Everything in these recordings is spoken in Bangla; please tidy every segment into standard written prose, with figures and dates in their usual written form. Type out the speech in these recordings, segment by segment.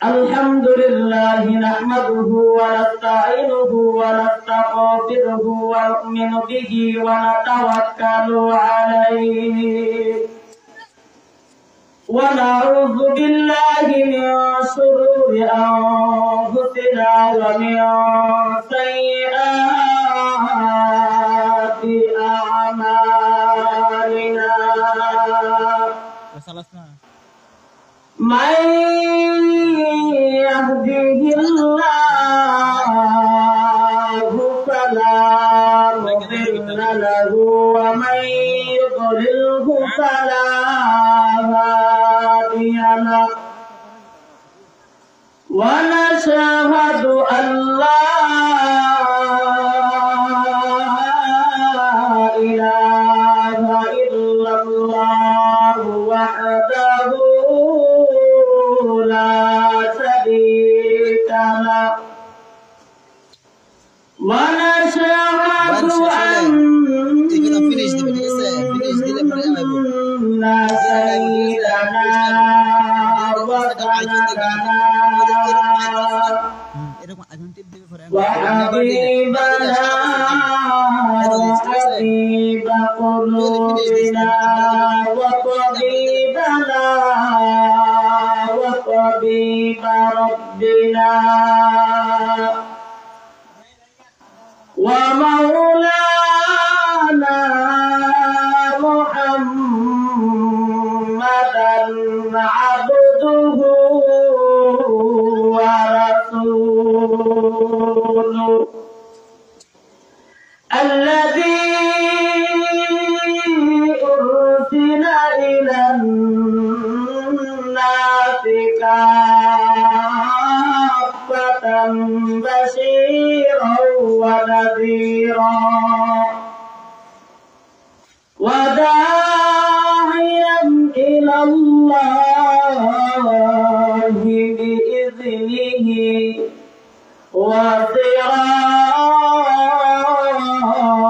الحمد لله نحمده ونستعينه ونستغفره ونؤمن به ونتوكل عليه ونعوذ بالله من شرور أنفسنا ومن سيئات أعمالنا من يهده الله فلا مضل له ومن يضلله فلا هادي له ونشهد أن لا إله إلا الله وحده لا شريك له ونشهد أن سيدنا وسندنا وحبيبنا وحبيب قلوبنا وطبيبنا وطبيب ربنا ومولانا محمدا عبده ورسوله الذي أرسل إلى الناس كافة بشيرا ونذيرا وداعيا إلى الله بإذنه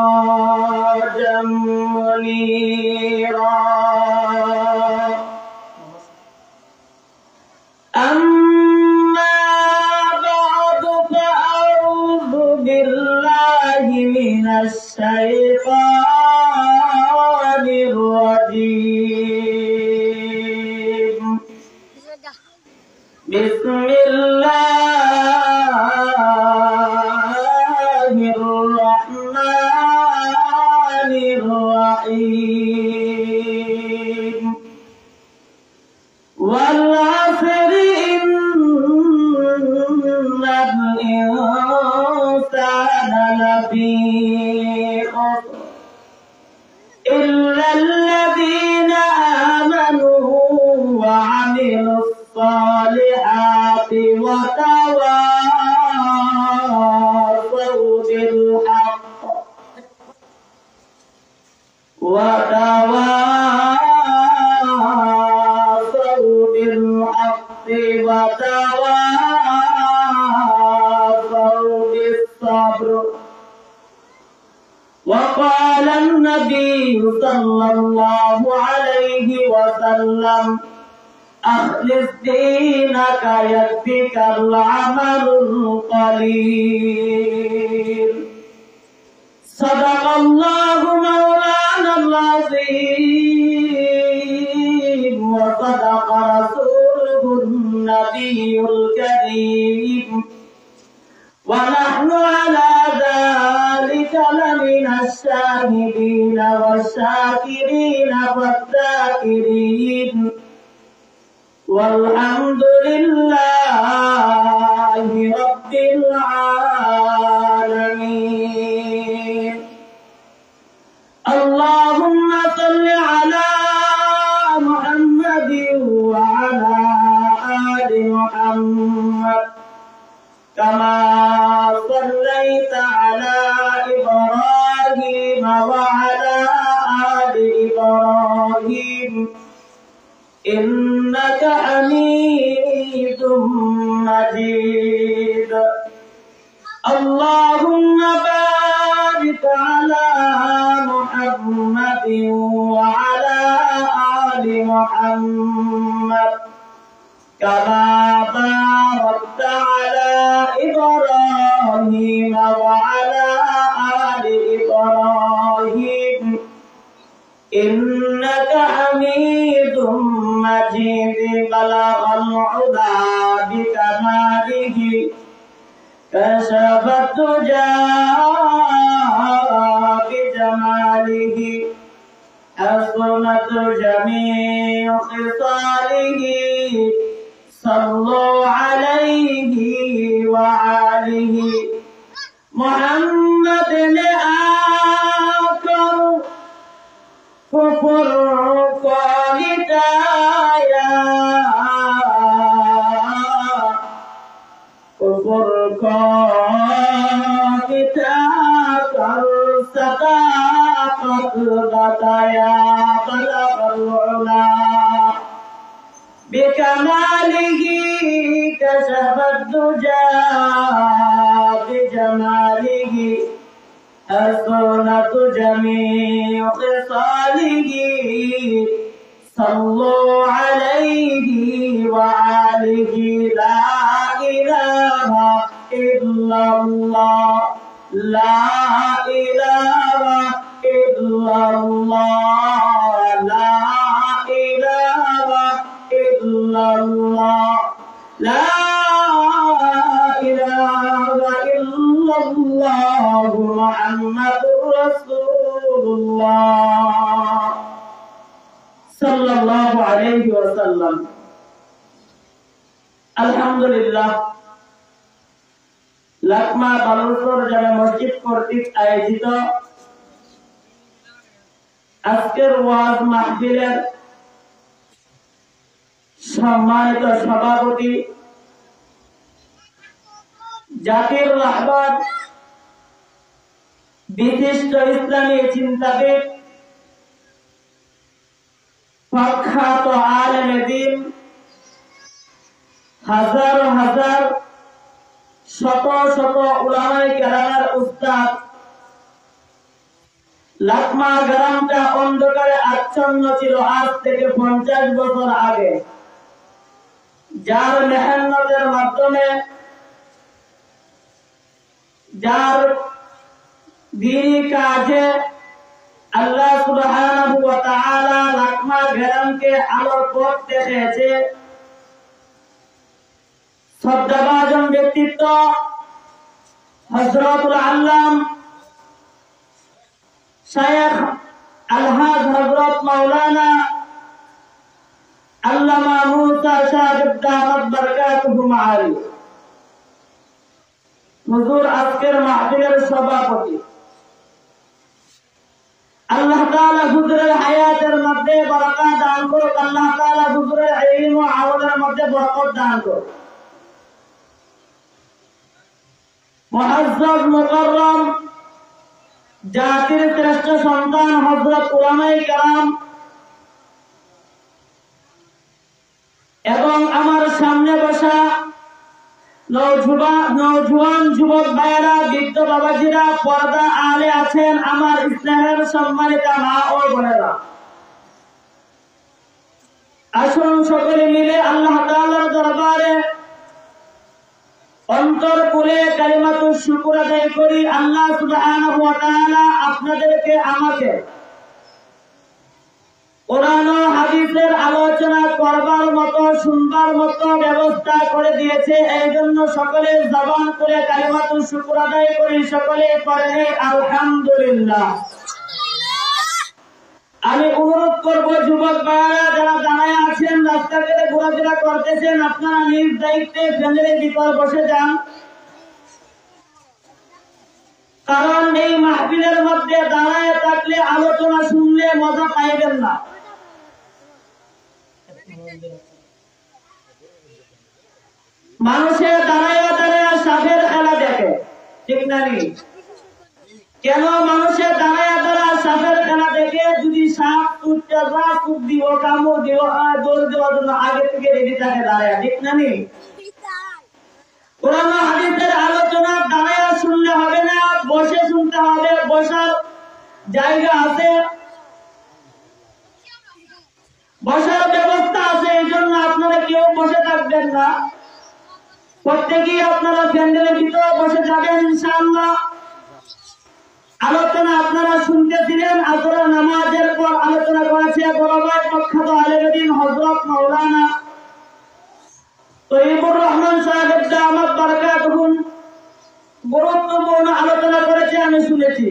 وسراجا منيرا أما بعد فأعوذ بالله من الشيطان الرجيم بسم الله الرحمن الرحيم والعصر إن الإنسان لفي خسر إلا الذين آمنوا وعملوا الصالحات وتواصوا بالحق وتواصوا بالصبر وقال النبي صلى الله عليه وسلم أخلص دينك يكفك العمل القليل صدق الله مولانا العظيم وصدق رسوله النبي الكريم ونحن على ذلك لمن الشاهدين والشاكرين والذاكرين والحمد لله رب العالمين اللهم صل على محمد وعلى آل محمد كما صليت على إبراهيم وعلى آل إبراهيم إنك حميد مجيد اللهم بارك على محمد وعلى آل محمد كما باركت باركت على إبراهيم وعلى آل إبراهيم إنك حميد مجيد بلغ العلا بكماله كشف الدجى بجماله حسنت جميع خصاله صلوا عليه وآله محمد آخر كفر قالتايا كفر قالتا كرستا بطايا بلغ العلا بكماله كشف الدجى بجماله حسنت جميع خصاله صلوا عليه وآله لا إله إلا الله لا إله إلا الله لا إله إلا الله لا إله إلا الله محمد رسول الله صلى الله عليه وسلم الحمد لله লাকমা বালুরপুর জামে মসজিদ কর্তৃক আয়োজিত আজকের ওয়াজ মাহফিলের সম্মানিত সভাপতি জাতির রাহবার বিশিষ্ট ইসলামী চিন্তাবিদ প্রখ্যাত আলেমে দ্বীন হাজার হাজার শত শত উলামায়ে কেরামের উস্তাদ লাকমা গ্রামটা অন্ধকারে আচ্ছন্ন ছিল আজ থেকে 50 বছর আগে যার মেহনতের মাধ্যমে যার দ্বীনি কাজে আল্লাহ সুবহানাহু ওয়া তাআলা লাকমা গ্রামকে আলোর পথ দেখিয়েছে শ্রদ্ধাভাজন ব্যক্তিত্ব হযরতুল আল্লাম শায়খ আলহাজ হযরত মাওলানা আল্লামা মুসা সাহেব দামাত বরকাতুহু মাআলি হুজুর আজকের মাহফিলের সভাপতি আল্লাহ তাআলা হুজুরের হায়াতের মধ্যে বরকত দান করুক আল্লাহ তাআলা হুজুরের ইলম ও আমলের মধ্যে বরকত দান করুক মুআজ্জাজ মুকাররম জাতির শ্রেষ্ঠ সন্তান হযরত উলামায়ে কেরাম এবং আমার সামনে বসা নওজোয়ান যুবক ভাইয়েরা বৃদ্ধ বাবাজিরা পর্দা আলে আছেন আমার ইসলামের সম্মানিত মা ও বোনেরা আসুন সকলে মিলে আল্লাহ তাআলার দরবারে অন্তর খুলে কালিমাতুশ শুকর আদায় করি আল্লাহ সুবহানাহু ওয়া তাআলা আপনাদেরকে আমাকে কোরআন ও হাদিসের আলোচনা করবার মতো শুনবার মতো ব্যবস্থা করে দিয়েছে এইজন্য সকলে জবান করে কালিমাতুশ শুকর আদায় করি সকলে পড়ে আলহামদুলিল্লাহ আমি অনুরোধ করব যুবক ভাইরা যারা দাঁড়ায় আছেন রাস্তাঘাটে ঘোরাফেরা করতেছেন আপনারা নিজ দায়িত্বে ফ্যানের ভিতর বসে যান কারণ এই মাহফিলের মধ্যে দাঁড়ায় থাকলে আলোচনা শুনলে মজা পাইবেন না মানুষের দাঁড়ায় দাঁড়ায় সাপের খেলা দেখে ঠিক না নি কেন মানুষের দাঁড়ায় দাঁড়ায় সাপের খেলা দেখে যদি সাপ টুটটা যা টুট দিব কামড় দিব দৌড় দেওয়ার জন্য আগে থেকে রেডি থাকে দাঁড়ায় ঠিক না নি কোরআন হাদিসের আলোচনা দাঁড়ায় শুনলে হবে না বসে শুনতে হবে বসার জায়গা আছে বসার ব্যবস্থা আছে এই জন্য আপনারা কেউ বসে থাকবেন না প্রত্যেকেই আপনারা প্যান্ডেলের ভিতরে বসে যাবেন ইনশাআল্লাহ। আলোচনা আপনারা শুনতেছিলেন। আসরের নামাজের পর আলোচনা করেছে বড় ভাই প্রখ্যাত আলেমদ্দিন হযরত মাওলানা তৈয়বুর রহমান সাহেব দামাত বারাকাতুহুম গুরুত্বপূর্ণ আলোচনা করেছে, আমি শুনেছি।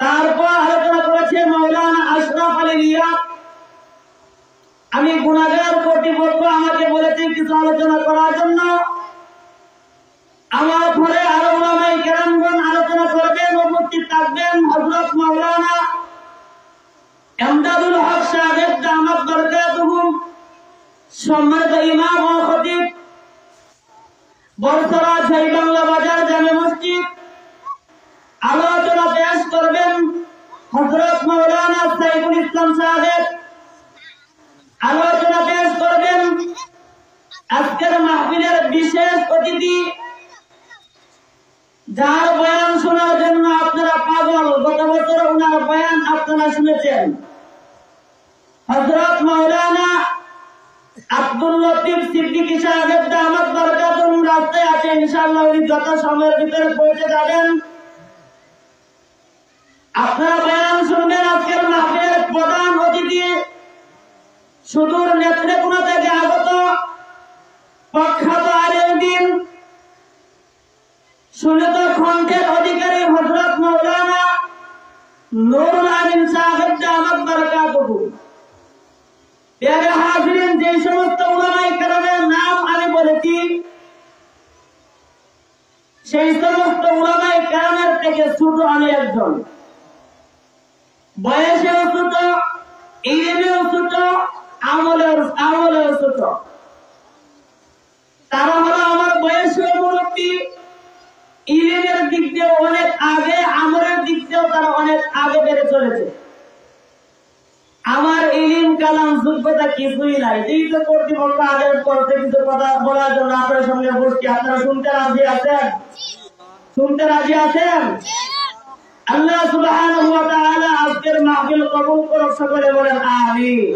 তারপর আলোচনা করেছে মাওলানা আশরাফ আলী রিয়াদ। আমি গুনাহগার কর্তৃপক্ষ আমাকে বলেছে কিছু আলোচনা করার জন্য। আমার পরে আরো ওলামায়ে কেরামগণ আলোচনা করবেন, উপস্থিত থাকবেন হযরত মাওলানা এমদাদুল হক সাহেব দামাত বারাকাতুহুম, সম্মানিত ইমাম ও খতিব, বরসরা শাহী বাংলা বাজার জামে মসজিদ। আলোচনা পেশ করবেন হযরত মাওলানা সাইফুল ইসলাম সাহেব। আলোচনা পেশ করবেন আজকের মাহফিলের বিশেষ অতিথি, যার বয়ান শোনার জন্য আপনারা পাগল। গত বছর ওনার বয়ান আপনারা শুনেছেন। হযরত মাওলানা আব্দুল লতিফ সিদ্দিকী সাহেব দামাত বারাকাতুহুম রাস্তায় আছে, ইনশাআল্লাহ উনি যত সময়ের ভিতরে পৌঁছে যাবেন। আপনারা বয়ান শুনবেন। আজকের মাহফিলের প্রধান অতিথি সুদূর নেত্রকোনা থেকে আগত প্রখ্যাত আলেমদ্দিন, সুনীত কণ্ঠের অধিকারী হযরত মাওলানা নুরুল আমিন সাহেব দামাত বারাকাতুহুম। প্রিয় হাজিরিন, যে সমস্ত উলামায়ে কেরামের নাম আমি বলেছি, সেই সমস্ত উলামায়ে কেরামের থেকে ছোট আমি একজন। বয়সেও ছোট, ইলমেও ছোট, আমলেও ছোট। তারা হলো আমার বয়সেও মুরব্বী, ইলমের দিক দিয়েও অনেক আগে, আমলের দিক দিয়েও তারা অনেক আগে বেড়ে চলেছে। আমার ইলম কালাম যোগ্যতা কিছুই নাই। এই তো কর্তৃপক্ষ আদেশ করতে কিছু কথা বলার জন্য আপনার সঙ্গে বসছি। আপনারা শুনতে রাজি আছেন? শুনতে রাজি আছেন? আল্লাহ সুবহানাহু ওয়া তাআলা আজকের মাহফিল কবুল করুক, সকলে বলেন আমিন।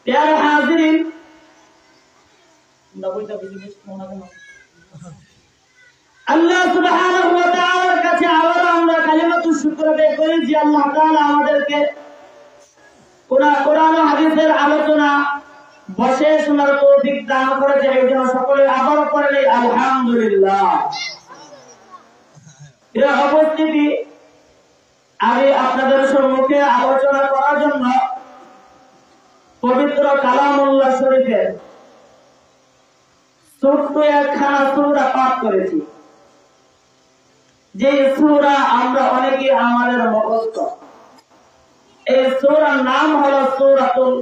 প্রিয় হাজিরিন, আল্লাহ সুবহানাহু ওয়া তাআলার কাছে আবার আমরা কালিমাতুশ শুকর আদায় করি যে আল্লাহ তাআলা আমাদেরকে কোরআন ও হাদিসের আলোচনা বসে শোনার তৌফিক দান করেছে। এই জন্য সকলে আবার পড়ে আলহামদুলিল্লাহ। এর উপস্থিতি, আমি আপনাদের সম্মুখে আলোচনা করার জন্য পবিত্র কালামুল্লাহ শরীফের ছোট্ট একখানা সূরা পাঠ করেছি। যে সূরা আমরা অনেকে আমাদের মুখস্থ। এই সূরার নাম হলো সূরাতুল,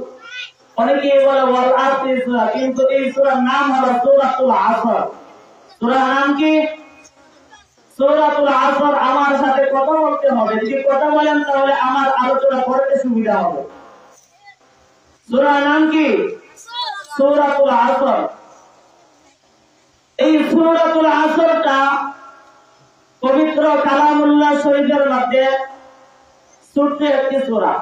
অনেকে বলে ওয়াল আসর সূরা, কিন্তু এই সূরার নাম হলো সূরাতুল আসর। সূরার নাম কি? সূরাতুল আসর। আমার সাথে কথা বলতে হবে, যদি কথা বলেন তাহলে আমার আলোচনা করতে সুবিধা হবে। সূরার নাম কি? সূরাতুল আসর। এই সূরাতুল আসরটা পবিত্র কালামুল্লাহ শরীফের মধ্যে ছোট্ট একটি সূরা।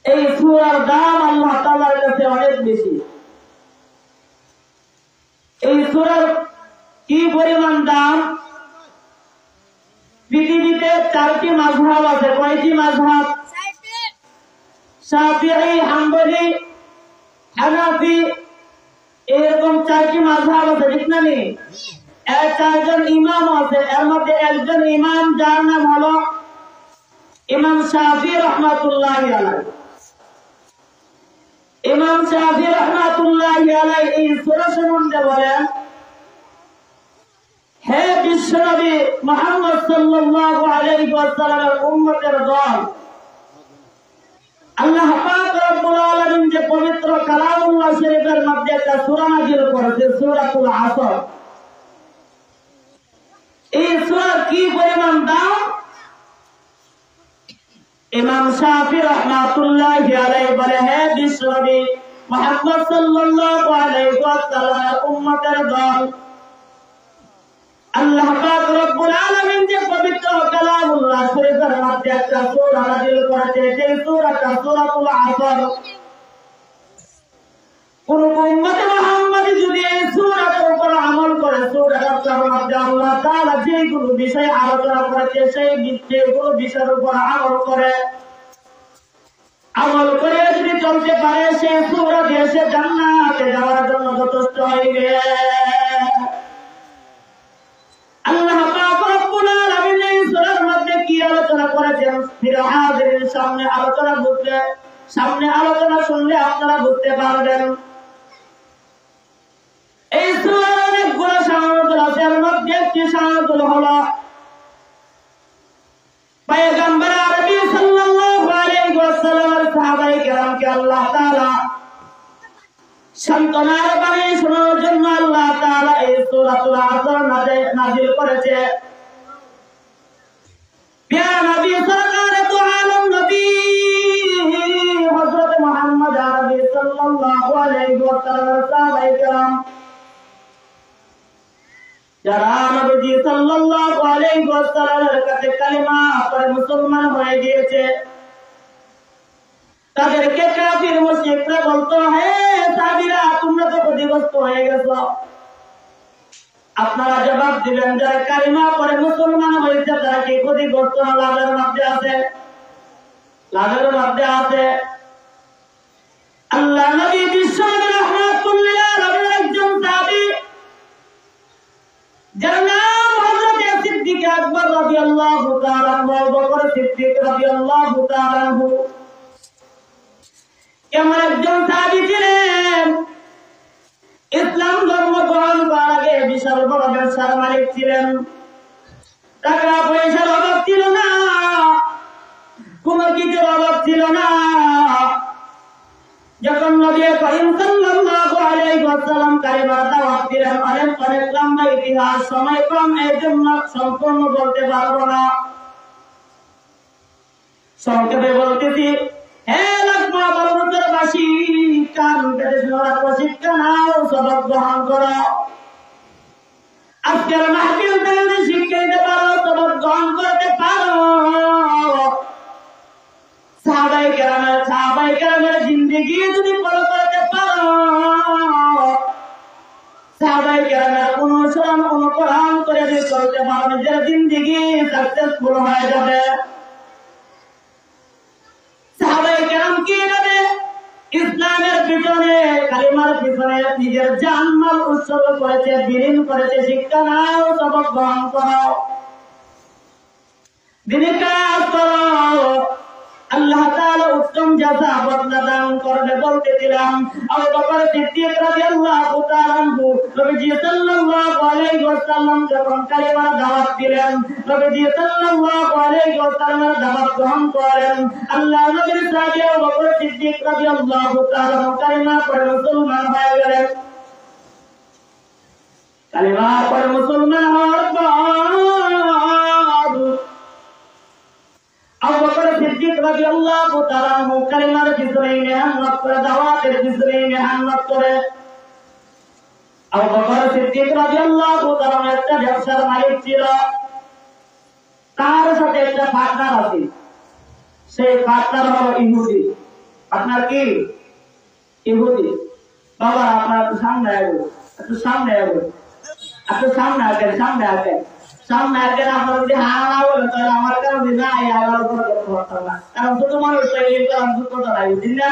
এই সূরার দাম আল্লাহ তাআলার কাছে অনেক বেশি। এই সূরার কি পরিমাণ দাম? পৃথিবীতে 4টি মাযহাব আছে। কয়টি মাযহাব? শাফিঈ, হাম্বলি, হানাফি, এরকম 4টি মাযহাব আছে, ঠিক না? নি এর 4জন ইমাম আছে। এর মধ্যে একজন ইমাম, যার নাম হলো ইমাম শাফিঈ রাহমাতুল্লাহি আলাইহি। ইমাম শাফিঈ রাহমাতুল্লাহি আলাইহি এই সূরা সম্বন্ধে বলেন, হে বিশ্বনবী মুহাম্মদ সাল্লাল্লাহু আলাইহি ওয়াসাল্লামের উম্মতের দল, আল্লাহ পাক রব্বুল আলামিন যে পবিত্র কালামুল্লাহ শরীফের মধ্যে একটা সূরা নাযিল করেছে, সূরাতুল আসর। এই সূরার কি পরিমাণ দাম? ইমাম শাফিঈ রাহমাতুল্লাহি আলাইহি বলে, হে বিশ্বনবী মুহাম্মদ সাল্লাল্লাহু আলাইহি ওয়াসাল্লামের উম্মতের দল, আল্লাহ পাক রব্বুল আলামিন যে পবিত্র কালামুল্লাহ শরীফের মধ্যে একটা সূরা নাযিল করেছে, সেই সূরাটা সূরাতুল আসর। কোন উম্মতে মুহাম্মদ সূরার মধ্যে আল্লাহ তাআলা যেগুলো বিষয় আলোচনা করেছে সেই যেগুলো বিষয়ের উপর আমল করে যদি চলতে পারে সে পুরো দেশে জান্নাতে যাওয়ার জন্য যথেষ্ট হইবে। আল্লাহ পাক রব্বুল আলামিন এই সূরার মধ্যে কি আলোচনা করেছেন প্রিয় হাজিরিন সামনে আলোচনা শুনলে আপনারা বুঝতে পারবেন। এই সূরার অনেকগুলো সামানাতুল আছে, এর মধ্যে একটি সামানাতুল হলো পয়গম্বর আরবি সাল্লাল্লাহু আলাইহি ওয়াসাল্লামের সাহাবায়ে কেরামকে আল্লাহ তাআলা সান্তনার বাণী শোনানোর জন্য আল্লাহ তাআলা এই সূরাতুল আসর নাযিল করেছে। প্রিয় নবী সরকারে দু আলম নবী হযরত মুহাম্মদ আরবি সাল্লাল্লাহু আলাইহি ওয়াসাল্লামের সাহাবায়ে কেরাম যারা নবী সাল্লাল্লাহু আলাইহি ওয়াসাল্লামের কাছে কালিমা পড়ে মুসলমান হয়ে গিয়েছে, তাদেরকে কাফির মুশরিকরা বলতো, হে সাহাবীরা তোমরা তো ক্ষতিগ্রস্ত হয়ে গেছো। আপনারা জবাব দিবেন যারা কালিমা পড়ে মুসলমান হয়েছে তারা কি ক্ষতিগ্রস্ত না লাভের মধ্যে আছে? লাভের মধ্যে আছে। আল্লাহ নবী বিশ্ব নবী রাহমাতুল লিল আলামিন একজন সাহাবী যার নাম হযরত সিদ্দিক আকবর রাদিয়াল্লাহু তাআলা আনহু, আবু বকর সিদ্দিক রাদিয়াল্লাহু তাআলা আনহু এমন একজন সাহাবী ছিলেন ইসলাম ধর্ম গ্রহণ করার আগে বিশাল বড় ব্যবসার মালিক ছিলেন। টাকা পয়সার অভাব ছিল না, কোন কিছুর অভাব ছিল না। যখন নবী করিম সাল্লাল্লাহু আলাইহি ওয়াসাল্লাম কালিমার দাওয়াত দিলেন, অনেক লম্বা ইতিহাস, সময় কম, এই জন্য সম্পূর্ণ বলতে পারবো না। সংক্ষেপে বলতেছি, হে লাকমা বাসী কান পেতে শোনার প্রশিক্ষা নাও, সবক গ্রহণ করো। আজকের মাহফিল থেকে শিক্ষা দিতে পারো, সবক গ্রহণ করতে পারো। সাহাবায়ে কেরামের জিন্দেগি যদি ফলো করতে পারো, সাহাবায়ে কেরামের অনুকরণ করে যদি চলতে পারো, নিজের জিন্দেগি সাকসেসফুল হয়ে যাবে। সাহাবায়ে কেরাম কিভাবে ইসলামের পিছনে কালিমার পিছনে নিজের জানমাল উৎসর্গ করেছে, বিলীন করেছে, শিক্ষা নাও, সবক গ্রহণ করো, দিনের কাজ করো, আল্লাহ তাআলা উত্তম জাযা বদলা দান করবে। বলতেছিলাম আবু বকর সিদ্দিক রাদিয়াল্লাহু তাআলা আনহু নবীজি সাল্লাল্লাহু আলাইহি ওয়াসাল্লাম যখন কালিমার দাওয়াত দিলেন, নবীজি সাল্লাল্লাহু আলাইহি ওয়াসাল্লামের দাওয়াত গ্রহণ করেন। আল্লাহ নবীর সাহাবী আবু বকর সিদ্দিক রাদিয়াল্লাহু তাআলা কালিমা পড়ে মুসলমান হয়ে গেলেন। কালিমা পড়ে মুসলমান হওয়ার পর আবু বকর সিদ্দিক রাদিয়াল্লাহু তাআলা কালিমার পিছনে মেহনত করে, দাওয়াতের পিছনে মেহনত করে। আবু বকর সিদ্দিক রাদিয়াল্লাহু তাআলা একটা ব্যবসার মালিক ছিল, তার সাথে একটা পার্টনার আছে। সেই পার্টনার হলো ইহুদি। পার্টনার কি? ইহুদি। বাবা আপনার একটু সামনে আসবেন, সামনে আসেন। আপনার যদি হারা বলে তাহলে আমার কারণে না আমার উপর করতে পারতাম না, কারণ ছোট মানুষ কথা নাই, বুঝলেন না?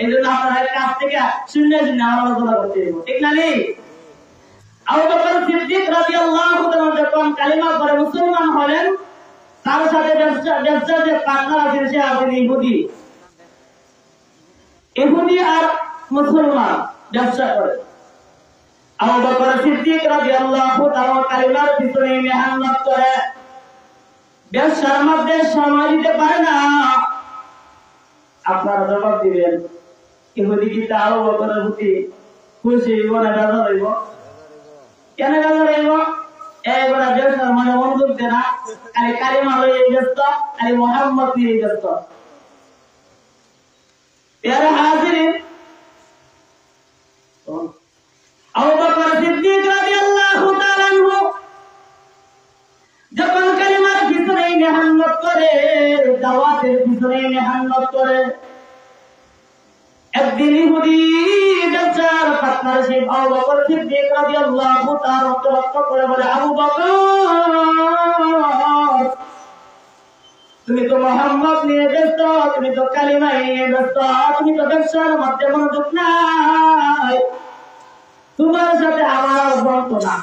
এই জন্য আপনার কাছ থেকে শুনে আমার আলোচনা করতে দেবো, ঠিক না? নেই আবু বকর সিদ্দিক রাদিয়াল্লাহু তাআলা যখন কালিমা পড়ে মুসলমান হলেন, তার সাথে ব্যবসা যে পার্টনার আছেন সে আছেন ইহুদি আর মুসলমান ব্যবসা করে। আবু বকর সিদ্দিক রাদিয়াল্লাহু তাআলা কালিমার পিছনে মেহনত করে, ব্যবসার মধ্যে সময় দিতে পারে না। আপনারা জবাব দিবেন, ইহুদি কি আবু বকরের প্রতি খুশি হইব না বেজার হইব? কেন বেজার হইব? এইবার ব্যবসার মানে মনোযোগ দেয় না, খালি কালিমা লইয়ে ব্যস্ত, খালি মুহাম্মদ নিয়ে ব্যস্ত। এর হাজিরিন, আবু বকর সিদ্দিক রাদিয়াল্লাহু তাআলা আনহু যখন কালিমার পিছনে মেহনত করে, দাওয়াতের পিছনে মেহনত করে, একদিন ইহুদি ব্যবসার আপনার সেই আবু বকর সিদ্দিক রাদিয়াল্লাহু তাআলা লক্ষ্য করে বলে, আবু বকর তুমি তো মোহাম্মদ নিয়ে ব্যস্ত, তুমি তো কালিমা নিয়ে ব্যস্ত, তুমি তো ব্যবসার মধ্যে মনোযোগ নাই, তোমার সাথে আমার বন্ধ না,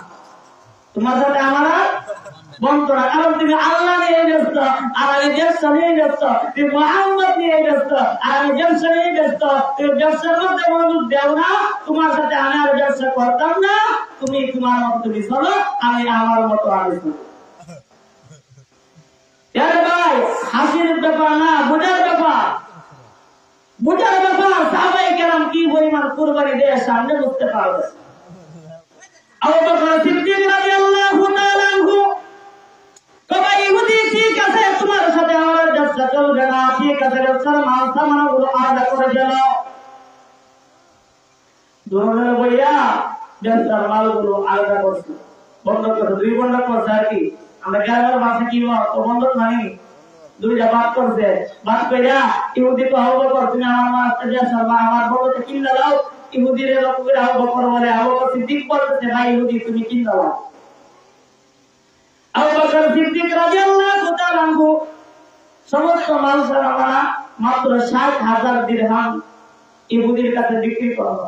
তোমার সাথে আমার বন্ধ না, কারণ তুমি আল্লাহ নিয়ে ব্যস্ত আর আমি ব্যবসা নিয়ে ব্যস্ত, তুমি মোহাম্মদ নিয়ে ব্যস্ত আর আমি ব্যবসা নিয়ে ব্যস্ত, তুমি ব্যবসার মধ্যে মনোযোগ দেও না, তোমার সাথে আমি আর ব্যবসা করতাম না, তুমি তোমার মতো তুমি চলো, আমি আমার মতো আমি চলো। ভাই হাসির ব্যাপার না, বোঝার ব্যাপার, বোঝার ব্যাপার। সাহাবায়ে কেরাম কি পরিমাণ কুরবানি দিয়ে সামনে বুঝতে পারবে। আবু বকর সিদ্দিক রাদিয়াল্লাহু তাআলা আনহু কবে ইহুদি ঠিক আছে তোমার সাথে আমার ব্যবসা চলবে না, ঠিক আছে ব্যবসার মাল সামানগুলো আলাদা করে গেল, দুজনে বইয়া ব্যবসার মালগুলো আলাদা করছে, বন্ধ করছে, দুই বন্ধ করছে আর কি। আমরা গ্রামের বাসে কি বন্ধ নাই, দুইটা বাদ করছে, বাদ কইরা ইহুদি তো আবু বকর তুমি আমার মাছটা দিয়ে সারবা, আমার বলতে কিনা দাও, ইহুদির লোক করে আবু বকর বলে, আবু বকর সিদ্দিক বলতেছে ভাই ইহুদি তুমি কিনা দাও। আবু বকর সিদ্দিক রাদিয়াল্লাহু তাআলা আনহু সমস্ত মাল সামানা মাত্র ৬০,০০০ দিরহাম ইহুদির কাছে বিক্রি করলো।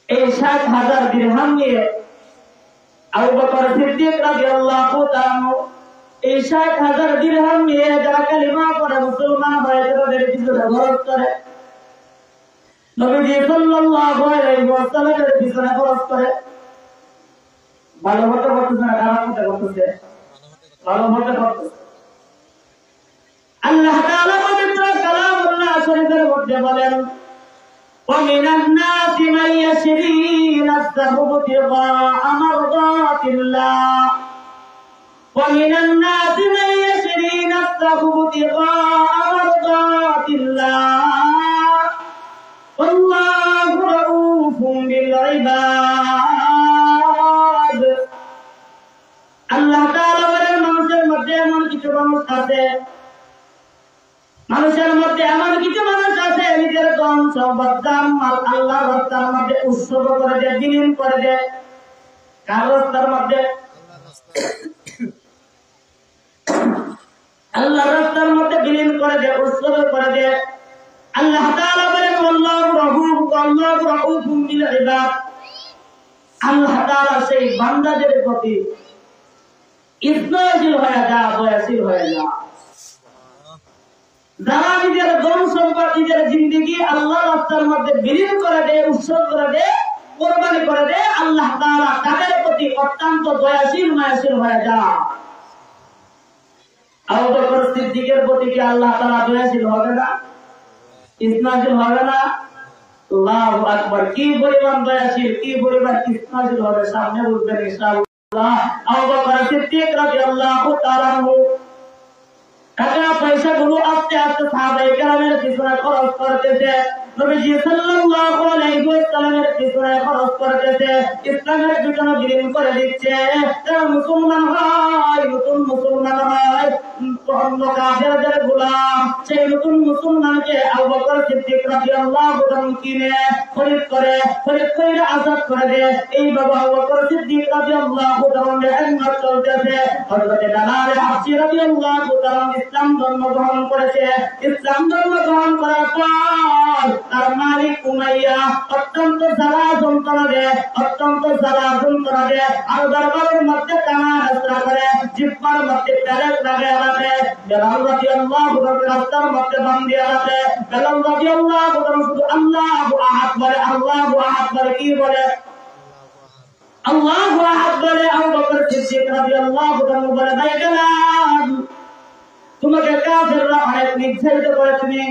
এই ৬০,০০০ দিরহাম নিয়ে আবু বকর সিদ্দিক রাদিয়াল্লাহু তাআলা এই ৬০,০০০ দিরহাম নিয়ে যারা কালিমা পড়ে মুসলমান হয়ে তাদের পিছনে খরচ করে, নবীজি সাল্লাল্লাহু আলাইহি ওয়াসাল্লামের পিছনে খরচ করে। ভালো হতে করতেছে না, খারাপ হতে করতেছে, ভালো হতে করতেছে। আল্লাহ তাআলা পবিত্র কালামুল্লাহ শরীফের মধ্যে বলেন, وَمِنَ النَّاسِ مَن يَشْرِي نَفْسَهُ ابْتِغَاءَ مَرْضَاتِ اللَّهِ وَمِنَ النَّاسِ مَن يَشْرِي نَفْسَهُ ابْتِغَاءَ مَرْضَاتِ اللَّهِ وَاللَّهُ رَءُوفٌ بِالْعِبَادِ। আল্লাহ তাআলা বলেন, মানুষের মধ্যে এমন কিছু মানুষ আছে, মানুষের মধ্যে এমন কিছু মানুষ আছে নিজের ধন সম্পদ আল্লাহর রাস্তার মধ্যে উৎসর্গ করে দেয়, বিলীন করে দেয়। কার রাস্তার মধ্যে? আল্লাহর রাস্তার মধ্যে বিলীন করে দেয়, উৎসর্গ করে দেয়। আল্লাহ তাআলা বলেন, আল্লাহু রাউফুম বিল ইবাদ। আল্লাহ তাআলা সেই বান্দাদের প্রতি ইসনাশীল হয়ে যা, দয়াশীল হয়ে যা। যারা নিজের ধন সম্পদ নিজের জিন্দেগি আল্লাহর রাস্তার মধ্যে বিলীন করে দেয়, উৎসর্গ করে দেয়, কোরবানি করে দেয়, আল্লাহ তাআলা তাদের প্রতি অত্যন্ত দয়াশীল মায়াশীল হয়ে যায়। আবু বকর সিদ্দিকের প্রতি কি আল্লাহ তাআলা দয়াশীল হবে না, ইসনাশীল হবে না? আল্লাহু আকবার। কি পরিমাণ দয়াশীল, কি পরিমাণ ইসনাশীল হবে সামনে বুঝবেন ইনশাআল্লাহ। আবু বকর সিদ্দিক রাদিয়াল্লাহু তাআলা টাকা পয়সা গুলো আস্তে আস্তে সাহাবায়ে কেরামের পিছনে খরচ করতেছে, নবীজি সাল্লাল্লাহু আলাইহি ওয়াসাল্লামের পিছনে খরচ করতেছে, ইসলামের পিছনে বিলীন করে দিচ্ছে। মুসলমান হয়, নতুন মুসলমান হয়, অন্য কাফেরদের গোলাম, সেই নতুন মুসলমানকে আবু বকর সিদ্দিক রাদিয়াল্লাহু তাআলা কিনে খরিদ করে আজাদ করে দেয়। এইভাবে আবু বকর সিদ্দিক রাদিয়াল্লাহু তাআলা হিম্মত চলতেছে। হযরত বেলাল হাবশী রাদিয়াল্লাহু তাআলা ইসলাম ধর্ম গ্রহণ করেছে। ইসলাম ধর্ম গ্রহণ করার পর তার মালিক উমাইয়া অত্যন্ত জ্বালা যন্ত্রণা দেয়, আর দরবারের মধ্যে টানা হেঁচড়া করে, জিহ্বার মধ্যে পেরেক লাগিয়ে রাখে। বেলাল রাদিয়াল্লাহু তাআলা রাস্তার মধ্যে বাঁধিয়ে রাখে। বেলাল রাদিয়াল্লাহু তাআলা শুধু আল্লাহু আহাদ বলে, আল্লাহু আহাদ বলে, কি বলে? আল্লাহু আহাদ বলে। আবু বকর সিদ্দিক রাদিয়াল্লাহু তাআলা বলে, ভাই বেলাল, তোমাকে কাফেররা অনেক নির্যাতিত করে, তুমি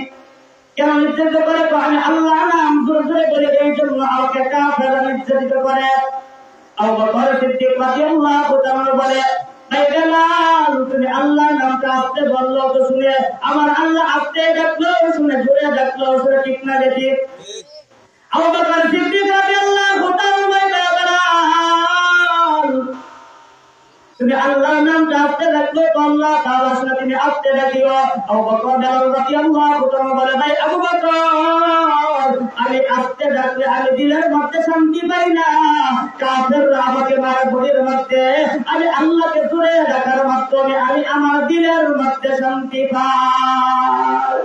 কেন নির্যাতিত করে? আমি আল্লাহ নাম জোরে বলে, এই জন্য আমাকে কাফেররা নির্যাতিত করে। আবু বকর সিদ্দিক রাদিয়াল্লাহু তাআলা বলে, ভাই বেলাল, তুমি আল্লাহর নামটা আস্তে বললো তো শুনে, আমার আল্লাহ আস্তে ডাকলো শুনে, জোরে ডাকলো শুনে, ঠিক না দেখি? আবু বকর সিদ্দিক রাদিয়াল্লাহু তাআলা বলে, বেলাল, তুমি আল্লাহর নামটা আস্তে ডাকলো তো আল্লাহ তাআলা শুনে তিনি আস্তে ডাকিও। আবু বকর রাদিয়াল্লাহু তাআলা বলে, ভাই আবু বকর, আমি আস্তে ডাকলে আমি দিলের মধ্যে শান্তি পাই না, কাফেররা আমাকে মারে বডির মধ্যে, আমি আল্লাহকে জোরে ডাকার মাধ্যমে আমি আমার দিলের মধ্যে শান্তি পাই।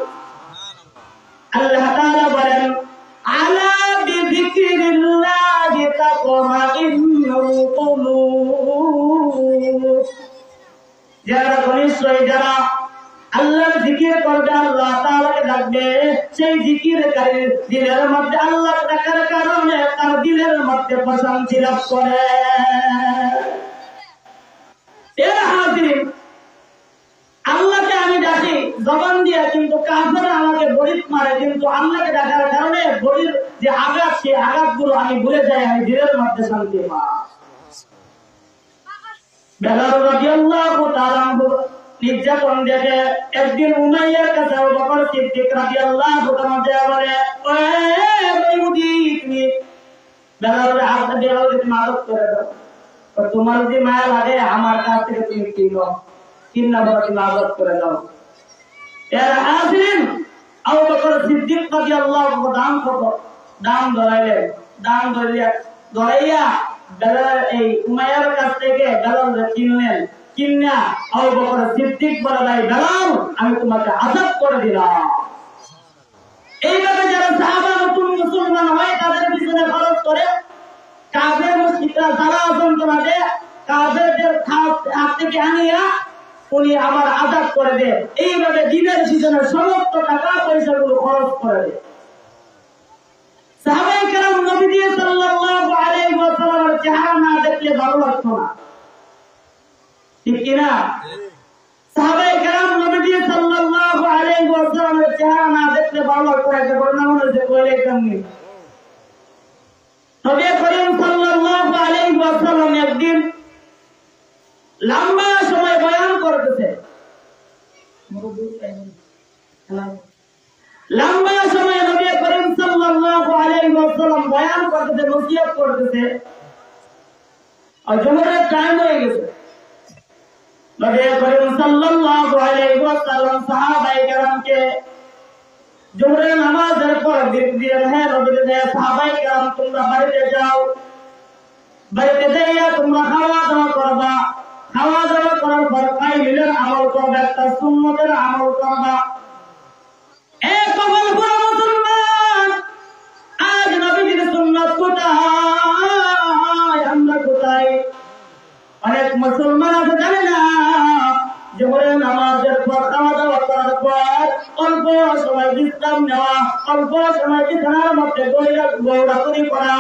আল্লাহ তাআলা বলেন, আলা বিযিকরিল্লাহি তাতমাইন্নুল কুলুব, যারা নিশ্চয়ই যারা আল্লাহর জিকির করবে, আল্লাহ তাআলাকে ডাকবে, সেই জিকিরকারীর দিলের মধ্যে আল্লাহ ডাকার কারণে তার দিলের মধ্যে প্রশান্তি লাভ করে। আল্লাহকে আমি ডাকি জবান দিয়ে, কিন্তু কাফেররা আমাকে বড়িত মারে, কিন্তু আল্লাহকে ডাকার কারণে বড়ির যে আঘাত, সেই আঘাতগুলো আমি ভুলে যাই, আমি দিলের মধ্যে শান্তি পাই। বেলাল রাদিয়াল্লাহু তাআলা নির্যাতন দেখে একদিন উমাইয়ার কাছে আবু বকর সিদ্দিক রাদিয়াল্লাহু তাআলা বলে, তুমি বেলালের হাত দিয়ে তুমি আদব করে দাও, তোমার যদি মায়া লাগে আমার কাছ থেকে তুমি কিনা বড় তুমি আদব করে দাও। এর আসেন আবু বকর সিদ্দিক রাদিয়াল্লাহু দাম ধরাইলেন, দাম ধরাইয়া বেলাল এই উমাইয়ার কাছ থেকে বেলালকে কিনলেন। কিনা আবু বকর সিদ্দিক বলে, ভাই বেলাল, আমি তোমাকে আযাব করে দিলাম। এইভাবে যারা সাহাবা নতুন মুসলমান হয় তাদের পিছনে খরচ করে, কাফের মুশরিকরা জ্বালা যন্ত্রণা দেয়, কাফেরদের হাত থেকে আনিয়া উনি আবার আযাব করে দেয়। এইভাবে দিনের পিছনে সমস্ত টাকা পয়সাগুলো খরচ করে দেয়। সাহাবায়ে কেরাম নবী সাল্লাল্লাহু আলাইহি ওয়াসাল্লামের চেহারা না দেখলে ভালো লাগতো না, ঠিক কিনা? সাহাবায়ে কেরাম নবী সাল্লাল্লাহু আলাইহি ওয়াসাল্লামের চেহারা না দেখলে ভালো লাগতো না। একটা বর্ণনা হয়েছে কইলে কেমনি, নবী করিম সাল্লাল্লাহু আলাইহি ওয়াসাল্লাম একদিন লম্বা সময় বয়ান করতেছে, লম্বা সময় নবী করিম সাল্লাল্লাহু আলাইহি ওয়াসাল্লাম বয়ান করতেছে, নসিহত করতেছে, আর জোহরের টাইম হয়ে গেছে। নবী করিম সাল্লাল্লাহু আলাইহি ওয়াসাল্লাম সাহাবায়ে কেরামকে জোহরের নামাজের পর দিলেন, হ্যাঁ নবী, সাহাবায়ে কেরাম তোমরা বাড়িতে যাও, বাড়িতে যাইয়া তোমরা খাওয়া দাওয়া করবা, খাওয়া দাওয়া করার পর কাইলের আমল করবা, একটা সুন্নতের আমল করবা। কবল পুরা মুসলমান, আজ নবীজির সুন্নাত কোথায়, আমরা কোথায়? অনেক মুসলমান আছে জানে না, জোহরের নামাজের পর খাওয়া দাওয়া করার পর অল্প সময় বিশ্রাম নেওয়া, অল্প সময় বিছানার মধ্যে গৌরাগৌরি করা,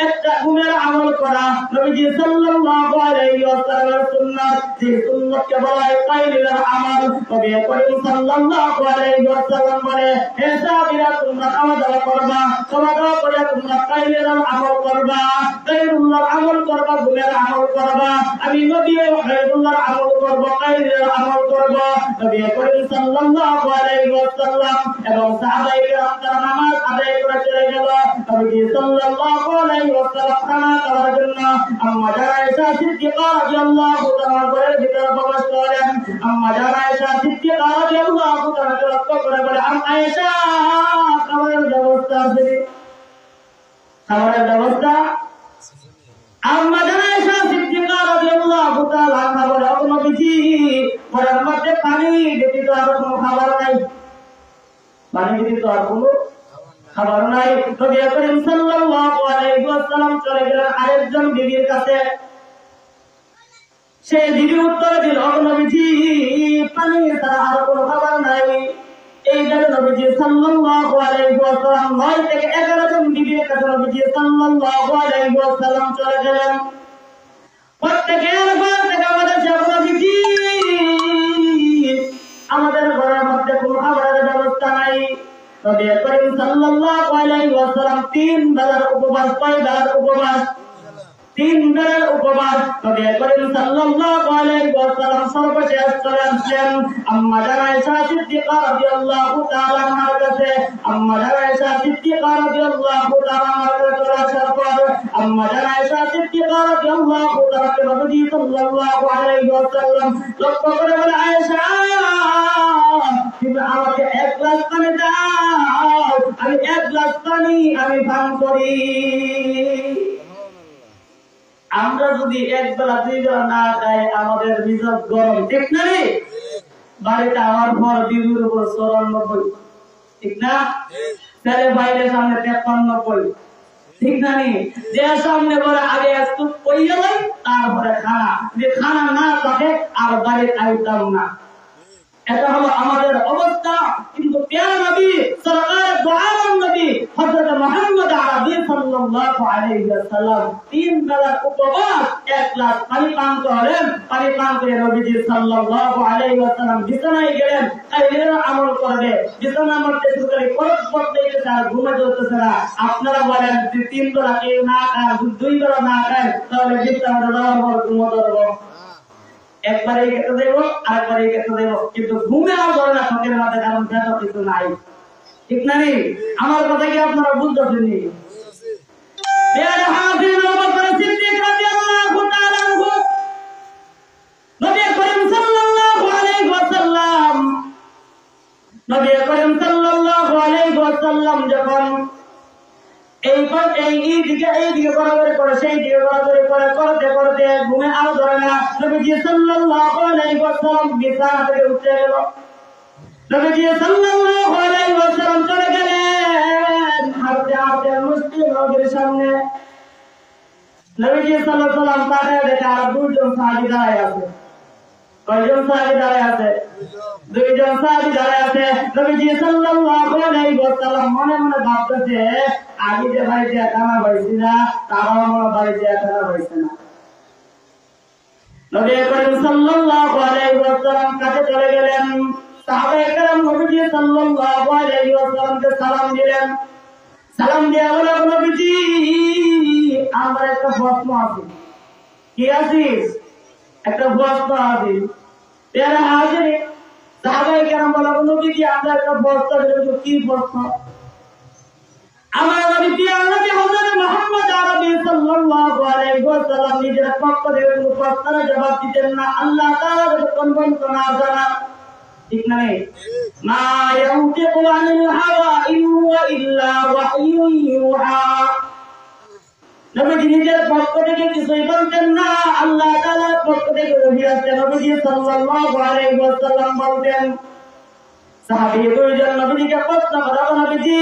একটা ঘুমের আমল করা নবীজি সাল্লাল্লাহু আলাইহি ওয়াসাল্লামের সুন্নাত। যে সুন্নাতকে বলা হয় কাইলুল আমল। নবী করিম সাল্লাল্লাহু আলাইহি ওয়াসাল্লাম বলে, হে সাহাবীরা, তোমরা খাওয়া দাওয়া করবা, খাওয়া দাওয়া করে তোমরা কাইলুল আমল করবা, কাইলুল আমল করবা, ঘুমের আমল করবা। আমি নবী কাইলুল আমল করব, কাইলুল আমল করব। নবী করিম সাল্লাল্লাহু আলাইহি ওয়াসাল্লাম এবং সাহাবায়ে কেরাম তারা নামাজ আদায় করে চলে গেল। নবী সাল্লাল্লাহু আলাইহি ওয়াসাল্লাম খানা খাওয়ার জন্য আম্মা জানা আয়েশা সিদ্দিকা রাদিয়াল্লাহু তাআলা ঘরের ভিতরে প্রবেশ করেন। আম্মা জানা আয়েশা সিদ্দিকা রাদিয়াল্লাহু তাআলা লক্ষ্য করে বলে, আয়েশা, খাবারের ব্যবস্থা আছে? খাবারের ব্যবস্থা? আম্মা জানা আয়েশা সিদ্দিকা রাদিয়াল্লাহু তাআলা বলে, ও নবীজি, ঘরের মধ্যে পানি ব্যতীত আর কোনো খাবার নাই, পানি ব্যতীত আর কোনো খাবার নাই। নবী করিম সাল্লাল্লাহু আলাইহি ওয়াসাল্লাম চলে গেলেন আরেকজন বিবির কাছে। সেই বিবি উত্তর দিল, ও নবীজি, পানি ছাড়া আর কোনো খাবার নাই। এই জন্য নবীজি সাল্লাল্লাহু আলাইহি ওয়াসাল্লাম 9 থেকে 11 জন বিবির কাছে নবীজি সাল্লাল্লাহু আলাইহি ওয়াসাল্লাম চলে গেলেন। প্রত্যেকের ঘর থেকে আমাদের নবীজি, আমাদের ঘরের মধ্যে কোনো খাবারের ব্যবস্থা নাই। নবী করিম সাল্লাল্লাহু আলাইহি ওয়াসাল্লাম 3 বেলার উপবাস, 6 বেলার উপবাস, 3 বেলার উপবাস। নবী করিম সাল্লাল্লাহু আলাইহি ওয়াসাল্লাম সর্বশেষ চলে আসলেন আম্মা জানা আয়েশা সিদ্দিকা রাদিয়াল্লাহু তাআলা আনহার কাছে। আম্মা জানা আয়েশা সিদ্দিকা রাদিয়াল্লাহু তাআলা আনহার কাছে চলে আসার পর আম্মা জানা আয়েশা সিদ্দিকা রাদিয়াল্লাহু তাআলা নবী সাল্লাল্লাহু আলাইহি ওয়াসাল্লাম লক্ষ্য করে বলে, আয়েশা তুমি আমাকে এক গ্লাস পানি দাও, আমি এক গ্লাস পানি আমি পান করি। আমরা যদি এক বেলা দুই বেলা না খাই আমাদের মেজাজ গরম, ঠিক না রে? বাড়িতে আমার পর বিবির উপর 94, ঠিক না? ছেলে বাইরের সামনে 53, ঠিক না নি? যে সামনে বলে আগে একটু কই গেলাম তারপরে খানা, যে খানা না থাকে আর বাড়িতে আইতাম না। এটা হলো আমাদের অবস্থা। কিন্তু প্যারা নবী সরকার দু আলম নবী হযরত মুহাম্মদ আরবি সাল্লাল্লাহু আলাইহি ওয়াসাল্লাম 3 বেলা উপবাস এক গ্লাস পানি পান করেন। পানি পান করে নবীজি সাল্লাল্লাহু আলাইহি ওয়াসাল্লাম বিছানায় গেলেন, কাইলের আমল করবে। বিছানার মধ্যে শুয়ে পড়তে গেছে আর ঘুমে যেতেছে না। আপনারা বলেন যে 3 বেলা কেউ না খায়, 2 বেলা না খায়, তাহলে বিছানায় দাঁড়াবার ঘুমো ধরবো, একবারে কেটে দেবো আরেকবারে কেটে দেবো, কিন্তু ঘুমে আর ধরে না চোখের মাথায়, কারণ ব্যথা কিছু নাই, ঠিক না নি? আমার কথা কি আপনারা বুঝতেছেন নি? নবী করিম সাল্লাল্লাহু আলাইহি ওয়াসাল্লাম যখন এইদিকে বরাবর করে সেই দিকে বরাবর করে করতে করতে ঘুমে আরো ধরে না। নবীজি সাল্লাল্লাহু আলাইহি ওয়াসাল্লাম বিছানা থেকে উঠে গেল। নবীজি সাল্লাল্লাহু আলাইহি ওয়াসাল্লাম চলে গেলেন হাঁটতে হাঁটতে মুসলিম নবীর সামনে। নবীজি সাল্লাল্লাহু আলাইহি ওয়াসাল্লাম তাকে দেখে আর 2 জন সাহাবী দাঁড়ায় আছে। কয়জন সাহাবী দাঁড়ায় আছে? 2 জন সাহাবী দাঁড়ায় আছে। নবীজি সাল্লাল্লাহু আলাইহি ওয়াসাল্লাম মনে মনে ভাবতেছে, আমি যে বাড়িতে একানা পাইছি না, তারাও আমার বাড়িতে একানা পাইছে না। নবী করিম সাল্লাল্লাহু আলাইহি ওয়াসাল্লাম কাছে চলে গেলেন। সাহাবায়ে কেরাম নবীজি সাল্লাল্লাহু আলাইহি ওয়াসাল্লামকে সালাম দিলেন। সালাম দিয়ে বললেন, নবীজি আমার একটা প্রশ্ন আছে। কি আছে? একটা প্রশ্ন আছে। প্যারা হাজির সাহাবায়ে কেরাম বললেন, নবীজি আমরা একটা প্রশ্ন দিলাম। কি প্রশ্ন? আমার নবী নবী হযরত মুহাম্মদ আরবি সাল্লাল্লাহু আলাইহি ওয়াসাল্লাম নিজের পক্ষ থেকে কোনো প্রশ্নের জবাব দিতেন না, আল্লাহ তাআলা কোন না জানা, ঠিক না? মা ইয়ানতিকু আনিল হাওয়া ইন হুয়া ইল্লা ওয়াহয়ুন ইউহা। নবী নিজের পক্ষ থেকে কিছুই বলতেন না, আল্লাহ তাআলার পক্ষ থেকে ওহী আসে। নবী সাল্লাল্লাহু আলাইহি ওয়াসাল্লাম বলতেন, সাহাবী 2 জন নবীকে প্রশ্ন করা, নবীজি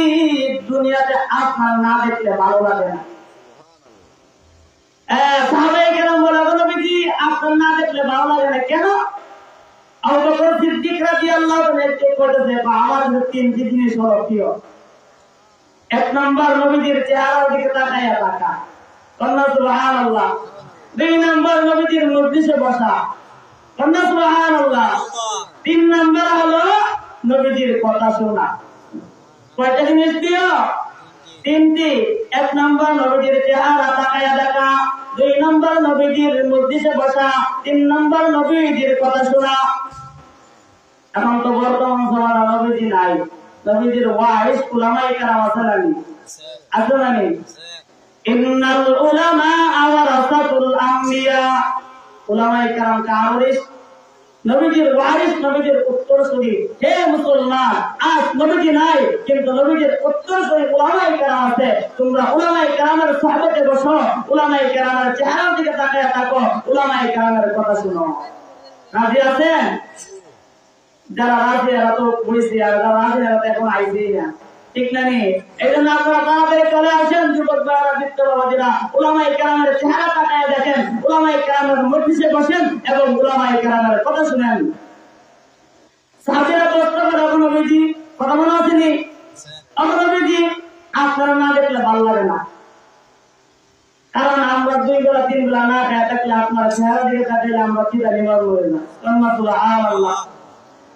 দুনিয়াতে আপনার না দেখলে ভালো লাগে না। সাহাবায়ে কেরাম বলে, নবীজি আপনার না দেখলে ভালো লাগে না কেন? আবু বকর সিদ্দিক রাদিয়াল্লাহু আনহু বলেছে, আমার 3টি জিনিস হলো প্রিয়। 1 নাম্বার নবীজির চেহারার দিকে তাকায়া থাকা, কন্যা সুবহানাল্লাহ। 2 নাম্বার নবীজির মজলিসে বসা, কন্যা সুবহানাল্লাহ। 3 নাম্বার হলো নবীজির কথা শোনা। কয়টা জিনিস প্রিয়? 3টি। 1 নাম্বার নবীজির চেহারা তাকায়া দেখা, 2 নাম্বার নবীজির মজলিসে বসা, 3 নাম্বার নবীজির কথা শোনা। এখন তো বর্তমান সমাজে নবীজি নাই, নবীজির ওয়ারিস উলামায়ে কেরাম আছে না নেই? ইন্নাল উলামা ওয়ারাসাতুল আমবিয়া। উলামায়ে কেরাম কার ওয়ারিস? নবীজির ওয়ারিস, নবীজির উত্তরসূরি। হে মুসলমান, আজ নবীজি নাই কিন্তু নবীজির উত্তরসূরি উলামায়ে কেরাম আছে। তোমরা উলামায়ে কেরামের সুহবতে বসো, উলামায়ে কেরামের চেহারার দিকে তাকায় থাকো, উলামায়ে কেরামের কথা শুনো। রাজি আছেন? যারা রাজি এরা তো বুঝছি, আর যারা রাজি এরা তো এখন আইছেই না, ঠিক না নি? এই জন্য আপনারা তাড়াতাড়ি চলে আসেন, যুবক ভাইরা, বিদ্যালয়বাদীরা, উলামায়ে কেরামের চেহারা তাকায় দেখেন, উলামায়ে কেরামের মজলিসে বসেন এবং উলামায়ে কেরামের কথা শুনেন। সাহাবীরা প্রশ্ন করে, নবীজি কথা মনে আসেনি? নবীজি আপনারা না দেখলে ভালো লাগে না, কারণ আমরা 2 বেলা 3 বেলা না খেয়ে থাকলে আপনার চেহারা দিকে তাকাইলে আমরা কি জানি ভালো লাগে না। সুবহানাল্লাহ।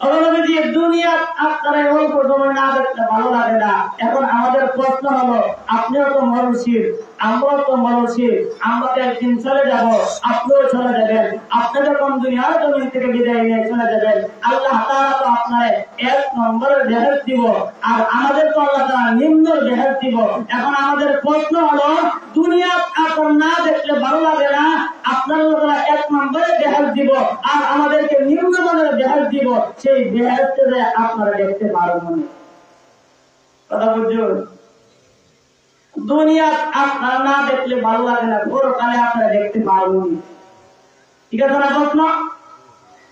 নবীজি দুনিয়া আপনারা অল্প সময় না দেখতে ভালো লাগে না। এখন আমাদের প্রশ্ন হলো, আপনিও তো মরণশীল, আমরাও তো মরণশীল, আমরা তো একদিন চলে যাব, আপনিও চলে যাবেন। আপনি যখন দুনিয়ার জমিন থেকে বিদায় নিয়ে চলে যাবেন, আল্লাহ তাআলা তো আপনার এক নম্বরের বেহেশত দিব, আর আমাদের তো আল্লাহ তাআলা নিম্ন বেহেশত দিব। এখন আমাদের প্রশ্ন হলো, দুনিয়া আপনার না দেখলে ভালো লাগে না, আপনার আল্লাহ এক নম্বরের বেহেশত দিব আর আমাদেরকে নিম্ন মানের বেহেশত দিব, সেই বেহেশতে আপনারা দেখতে পারবেন না। কথা বুঝুন, দুনিয়া আপনারা না দেখলে ভালো লাগে না, পরকালে আপনারা দেখতে পারবেন না। ঠিক আছে না প্রশ্ন?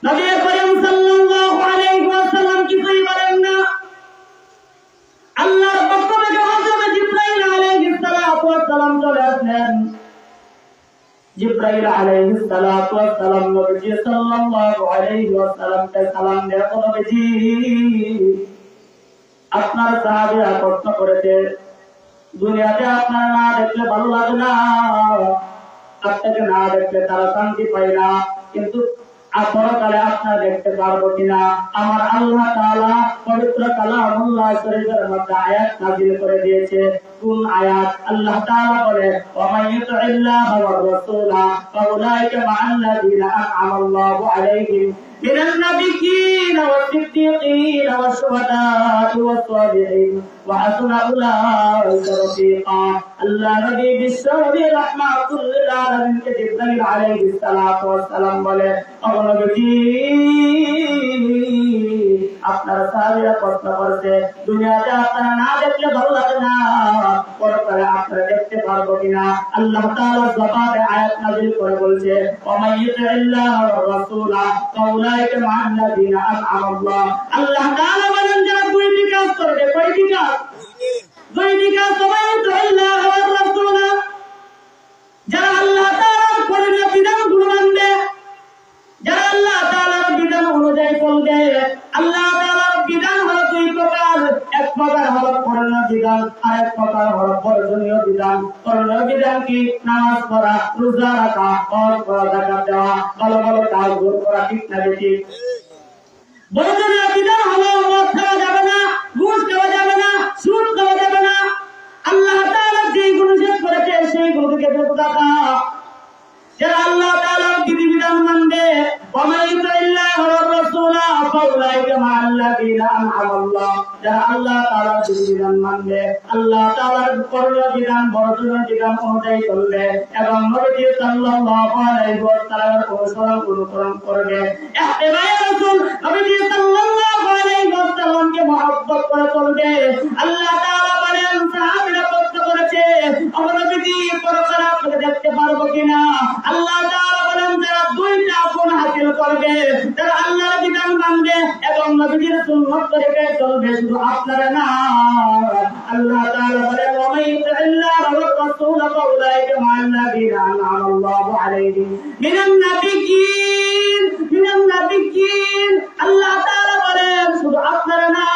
নবী করিম সাল্লাল্লাহু আলাইহি ওয়াসাল্লাম কিছুই বলেন না। আল্লাহর পক্ষ থেকে হযরত জিবরাইল আলাইহিস সালাতু ওয়াস সালাম চলে আসলেন। জিবরাইল আলাইহিস সালাতু ওয়াস সালাম নবী সাল্লাল্লাহু আলাইহি ওয়াসাল্লামকে সালাম দিয়ে নবীজি, আপনার সাহাবীরা প্রশ্ন করেছে, দুনিয়াতে আপনারা না দেখলে ভালো লাগে না, আপনাকে না দেখলে তারা শান্তি পায় না, কিন্তু পরকালে আপনারা দেখতে পারবো কিনা? আমার আল্লাহ তাআলা পবিত্র কালামুল্লাহ শরীফের মধ্যে আয়াত নাযিল করে দিয়েছে। কোন আয়াত? আল্লাহ তাআলা বলে, ওয়া মান ইউতি'ল্লাহা ওয়ার রাসূলা ফাউলাইকা মা'আল্লাযীনা আন'আমাল্লাহু আলাইহিম মিনান নাবিয়্যিনা ওয়াস-সিদ্দীকীনা ওয়াশ-শুহাদা'i ওয়াস-সালিহিন ওয়া হাসুনা উলাইকা রাফীকা। আল্লাহ নবী বিশ্বনবী রাহমাতুল লিল আলামিন কে জিবরাইল আলাইহিস সালাতু ওয়াস সালাম বলে, আপনার সাহাবীরা প্রশ্ন করছে, দুনিয়াতে আপনারা না দেখলে ভালো লাগে না, পরকালে আপনারা দেখতে পারবো কিনা? আল্লাহ তাআলা জবাবে আয়াত নাযিল করে বলছে, ওয়া মান ইউতি'ল্লাহা ওয়ার রাসূলা ফাউলাইকা মা'আল্লাযীনা আন'আমাল্লাহ। আল্লাহ তাআলা বলেন, যারা দুইটি কাজ করবে, কয়টি কাজ? দুইটি কাজ। ওয়া মান ইউতি'ল্লাহা ওয়ার রাসূলা, যারা আল্লাহ তাআলার পরিণত বিধানগুলো মানবে, যারা আল্লাহ তাআলার বিধান অনুযায়ী চলবে। আল্লাহ তাআলার বিধান হলো দুই প্রকার, এক প্রকার হলো করণীয় বিধান, আর এক প্রকার হলো বর্জনীয় বিধান। করণীয় বিধান কি? নামাজ পড়া, রোজা রাখা, হজ করা, যাকাত দেওয়া, ভালো ভালো কাজ করা, ঠিক না ঠিক? বর্জনীয় বিধান হলো মদ খাওয়া যাবে না, ঘুষ খাওয়া যাবে না, সুদ খাওয়া যাবে না। আল্লাহ তাআলা যেইগুলো নিষেধ করেছে সেইগুলো থেকে বিরত থাকা। যারা আল্লাহ তাআলার বিধিবিধান মানবে, ওয়া মান ইউতি'ল্লাহা ওয়ার রাসূলা ফাউলাইকা মা'আল্লাযীনা আন'আমাল্লাহ, যারা আল্লাহ তাআলার বিধিবিধান মানবে, আল্লাহ তাআলার করণীয় বিধান, বর্জনীয় বিধান অনুযায়ী চলবে এবং নবী সাল্লাল্লাহু আলাইহি ওয়াসাল্লামের অনুসরণ করবে। ইত্তিবায়ে রাসূল, নবী সাল্লাল্লাহু আলাইহি ওয়াসাল্লামকে মহব্বত করে চলবে। আল্লাহ তাআলা বলেন, সাহাবীরা প্রশ্ন করেছে, আমরা নবীজি পরকালে আপনাকে দেখতে পারবো কিনা? আল্লাহ তাআলা বলেন, যারা দুইটা গুণ হাসিল করবে, যারা আল্লাহর বিধান মানবে এবং নবীজির সুন্নাত তরিকায় চলবে, শুধু আপনারা না, আল্লাহ তাআলা বলেন, ওয়া মান ইউতি'ল্লাহা ওয়ার রাসূল ফাউলাইকা মা'আল্লাযীনা আন'আমাল্লাহু আলাইহিম মিনান নাবিয়্যিন। আল্লাহ তাআলা বলেন, শুধু আপনারা না,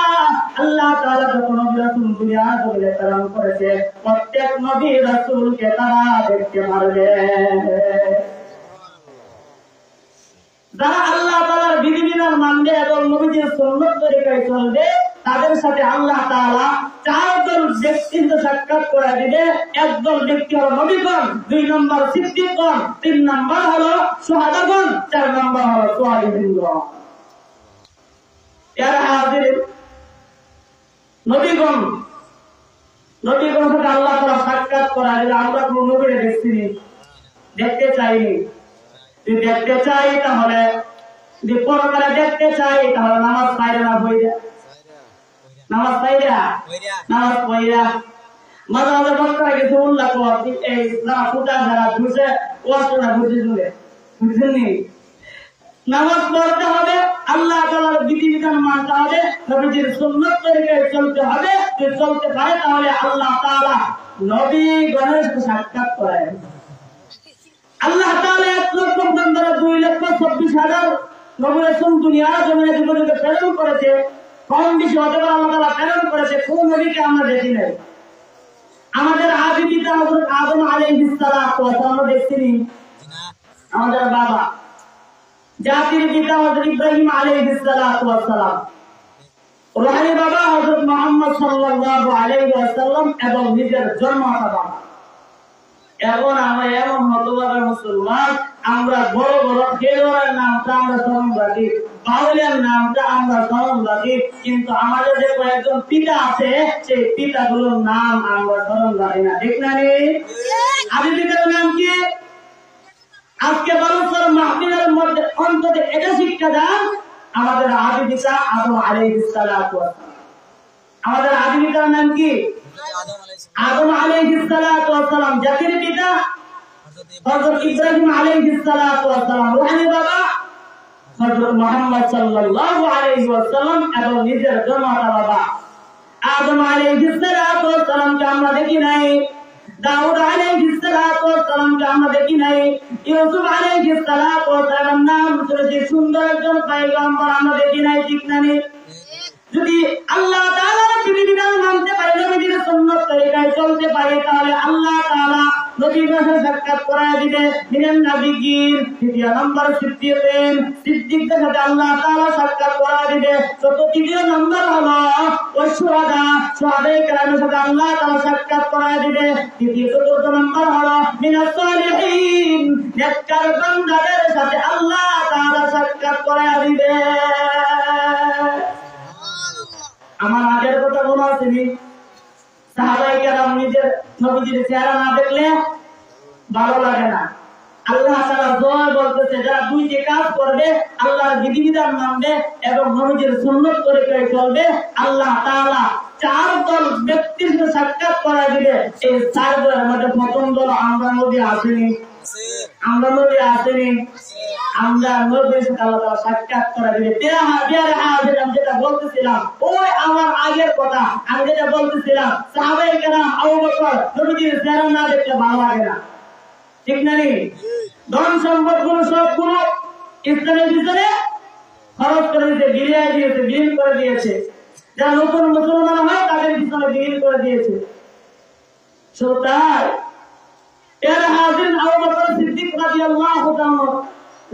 আল্লাহ তাআলা যত নবী রাসূল দুনিয়ার জমিনে প্রেরণ করেছে, প্রত্যেক নবী রাসূলকে তারা দেখতে পারবে। যারা আল্লাহ তাআলার বিধিবিধান মানবে এবং নবীজির সুন্নাত তরিকায় চলবে, তাদের সাথে আল্লাহ তাআলা চারজন ব্যক্তির সাক্ষাৎ করে দিবে। একদল ব্যক্তি হলো নবীগণ, 2 নম্বর সিদ্দিকগণ, 3 নম্বর হলো শুহাদাগণ, 4 নম্বর হলো সালিহিনগণ। এর হাজির নবীগণ সাথে আল্লাহ তাআলা সাক্ষাৎ করা দিলে, আমরা কোন নবীকে দেখছিনি, দেখতে চাইনি। যদি দেখতে চাই তাহলে, যদি পরকালে দেখতে চাই তাহলে নামাজ পড়া না হইরা, নামাজ পড়া, নামাজ পড়া মাঝে মাঝে বক্তারা কিছু উল্লাহ করে, এই যারা ফুটা যারা ঘুষে ওয়াসনা বুঝে বুঝেননি। নামাজ পড়তে হবে, আল্লাহ তাআলার বিধিবিধান মানতে হবে, নবীজির সুন্নাত তরিকায় চলতে হবে। যদি চলতে পারে তাহলে আল্লাহ তাআলা নবীগণের সাথে সাক্ষাৎ করায়। আল্লাহ তাআলা 1,2,24,000 নবী রাসূল দুনিয়ার জমিনে জীবনকে প্রেরণ করেছে। কম বেশি হতে পারে আল্লাহ তাআলা প্রেরণ করেছে, কোন নবীকে আমরা দেখি নাই। আমাদের আদি পিতা হযরত আদম আলাইহিস সালাতু ওয়াস সালাম দেখছিনি, আমাদের বাবা জাতির পিতা হযরত ইব্রাহিম আলাইহিস সালাতু ওয়াস সালাম, রুহানি বাবা হযরত মুহাম্মদ সাল্লাল্লাহু আলাইহি ওয়াসাল্লাম এবং নিজের জন্মদাতা বাবা। এখন আমরা এমন হতভাগা মুসলমান, আমরা বড় বড় খেলোয়াড়ের নামটা আমরা স্মরণ রাখি, বাউলের নামটা আমরা স্মরণ রাখি, কিন্তু আমাদের যে কয়েকজন পিতা আছে সেই পিতাগুলোর নাম আমরা স্মরণ রাখি না। ঠিক না? আদি পিতার নাম কি? আজকে বালুচর মাহফিলের মধ্যে অন্তত এটা শিক্ষা দেন, আমাদের আদি পিতা আদম আলাইহিস সালাতু ওয়াস সালাম। আমাদের আদি পিতার নাম কি? আদম আলাইহিস সালাতু ওয়াস সালাম। জাতির পিতা হযরত ইব্রাহিম আলাইহিস সালাতু ওয়াস সালাম। রুহানি বাবা হযরত মুহাম্মদ সাল্লাল্লাহু আলাইহি ওয়াসাল্লাম এবং নিজের জন্মদাতা বাবা আদম আলাইহিস সালাতু ওয়াস সালামকে আমরা দেখি নাই, দাউদ আলাইহিস সালাতু ওয়াস সালামকে আমরা দেখি নাই, ইউসুফ আলাইহিস সালাতু ওয়াস সালাম নাম শুনেছি, সুন্দর একজন পয়গম্বর আমরা দেখি নাই। ঠিক না? যদি আল্লাহ তাআলার বিধিবিধান মানতে পারি, নবীর সুন্নাত তরিকায় চলতে পারি, তাহলে আল্লাহ তাআলা নবীর সাথে সাক্ষাৎ করায় দিবে। মিনান নাবিয়্যিন, দ্বিতীয় নম্বর সিদ্দিকিন, সিদ্দিকদের সাথে আল্লাহ তাআলা সাক্ষাৎ করায় দিবে। তৃতীয় নম্বর হলো ওয়াশুহাদা, সুহাদায়ে কেরামের সাথে আল্লাহ তাআলা সাক্ষাৎ করায় দিবে। চতুর্থ নম্বর হলো মিনাস সালিহিন, নেককার বান্দাদের সাথে আল্লাহ তাআলা সাক্ষাৎ করায় দিবে। আমার আগের কথা মনে আছে নি? সাহাবায়ে কেরাম নিজের নবীজির চেহারা না দেখলে ভালো লাগে না। আল্লাহ তাআলা জয় বলতেছে, যারা দুইটি কাজ করবে, আল্লাহর বিধিবিধান মানবে এবং নবীজির সুন্নাত তরিকায় চলবে, আল্লাহ তাআলা চার দল ব্যক্তির সাথে সাক্ষাৎ করায় দিবে। এই চার দলের মধ্যে প্রথম দল আমরা নবী আসেনি, আমরা নবী আসেনি, আমরা নবীর সাথে আল্লাহ তাআলা সাক্ষাৎ করায় দিবে। আমি যেটা বলতেছিলাম, ওই আমার আগের কথা, আমি যেটা বলতেছিলাম, সাহাবায়ে কেরাম আবু বকর নবীজির চেহারা না দেখলে ভালো লাগে না। ঠিক না? ধন সম্পদ গুলো সবগুলো ইসলামের ভিতরে খরচ করে দিয়েছে, বিলিয়ে দিয়েছে, বিলীন করে দিয়েছে। যারা নতুন মুসলমান হয় তাদের পিছনে বিলীন করে দিয়েছে। তাই এর হাজির আবু বকর সিদ্দিক রাদিয়াল্লাহু তাআলা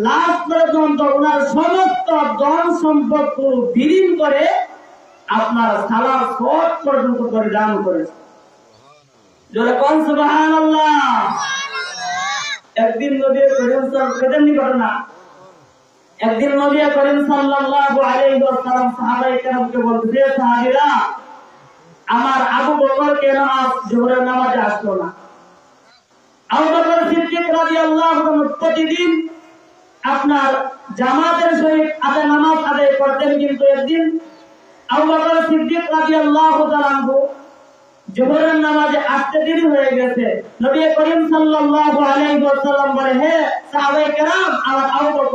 লাস্ট পর্যন্ত ওনার সমস্ত ধন সম্পদ বিলীন করে আপনার সালার সব পর্যন্ত পরিধান করেছে। যারা কোন সুবহানাল্লাহ। একদিন নবী করিম ঘটনা, একদিন নবী করিম সাল্লাল্লাহু আলাইহি ওয়াসাল্লাম সাহাবায়ে কেরামকে বলতে, সাহাবীরা, আমার আবু বকর কেন আজ জোহরের নামাজে আসলো না? আবু বকর সিদ্দিক রাদিয়াল্লাহু তাআলা প্রতিদিন আপনার জামাতের সহিত নামাজ আদায় করতেন, কিন্তু একদিন আবু বকর সিদ্দিক রাদিয়াল্লাহু তাআলা জোহরের নামাজে আসতে দেরি হয়ে গেছে। নবী করিম সাল্লাল্লাহু আলাইহি ওয়াসাল্লাম বলে, হে সাহাবায়ে কেরাম, আমার আবু বকর